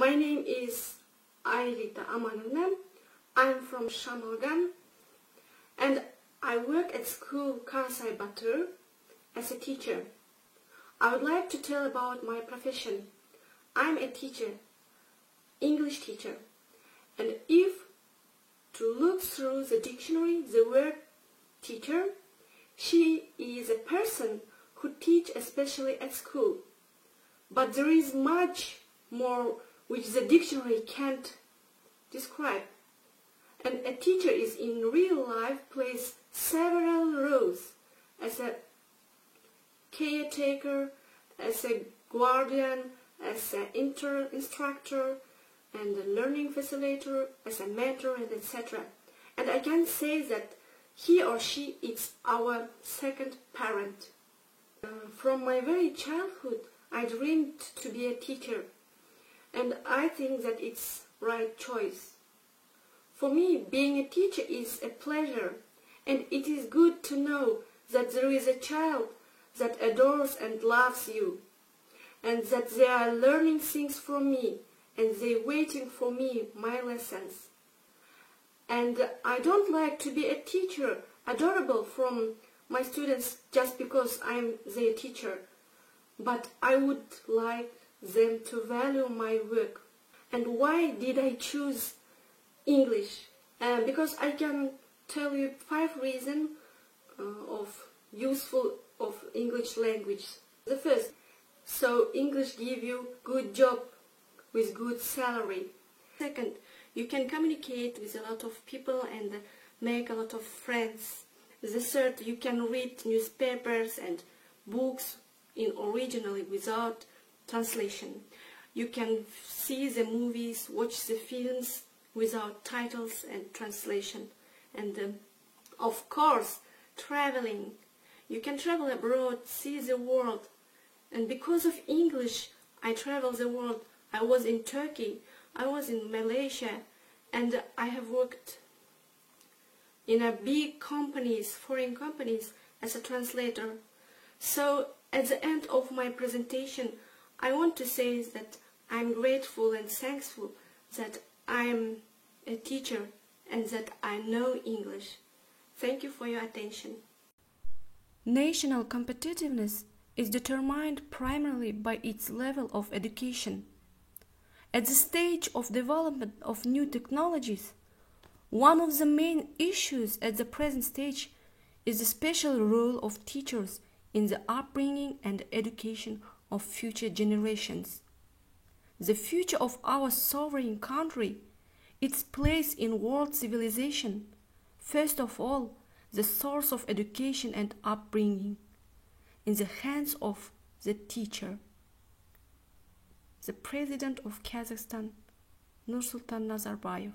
My name is Aylita Amanullah. I'm from Shamalgan and I work at school Karasay Batur as a teacher. I would like to tell about my profession. I'm a teacher, English teacher, and if to look through the dictionary the word teacher, she is a person who teach especially at school. But there is much more which the dictionary can't describe. And a teacher is in real life plays several roles as a caretaker, as a guardian, as an instructor, and a learning facilitator, as a mentor, and etc. And I can say that he or she is our second parent. From my very childhood, I dreamed to be a teacher, and I think that it's right choice. For me, being a teacher is a pleasure, and it is good to know that there is a child that adores and loves you, and that they are learning things from me, and they're waiting for me, my lessons. And I don't like to be a teacher, adorable from my students just because I'm their teacher, but I would like them to value my work. And why did I choose English? Because I can tell you 5 reasons of useful of English language. The first, so English give you good job with good salary. Second, you can communicate with a lot of people and make a lot of friends. The third, you can read newspapers and books in originally without translation. You can see the movies, watch the films without titles and translation. And of course, traveling. You can travel abroad, see the world. And because of English, I travel the world. I was in Turkey, I was in Malaysia, and I have worked in a big companies, foreign companies, as a translator. So at the end of my presentation, I want to say that I'm grateful and thankful that I'm a teacher and that I know English. Thank you for your attention. National competitiveness is determined primarily by its level of education. At the stage of development of new technologies, one of the main issues at the present stage is the special role of teachers in the upbringing and education of future generations. The future of our sovereign country, its place in world civilization, first of all, the source of education and upbringing, in the hands of the teacher. The President of Kazakhstan, Nursultan Nazarbayev.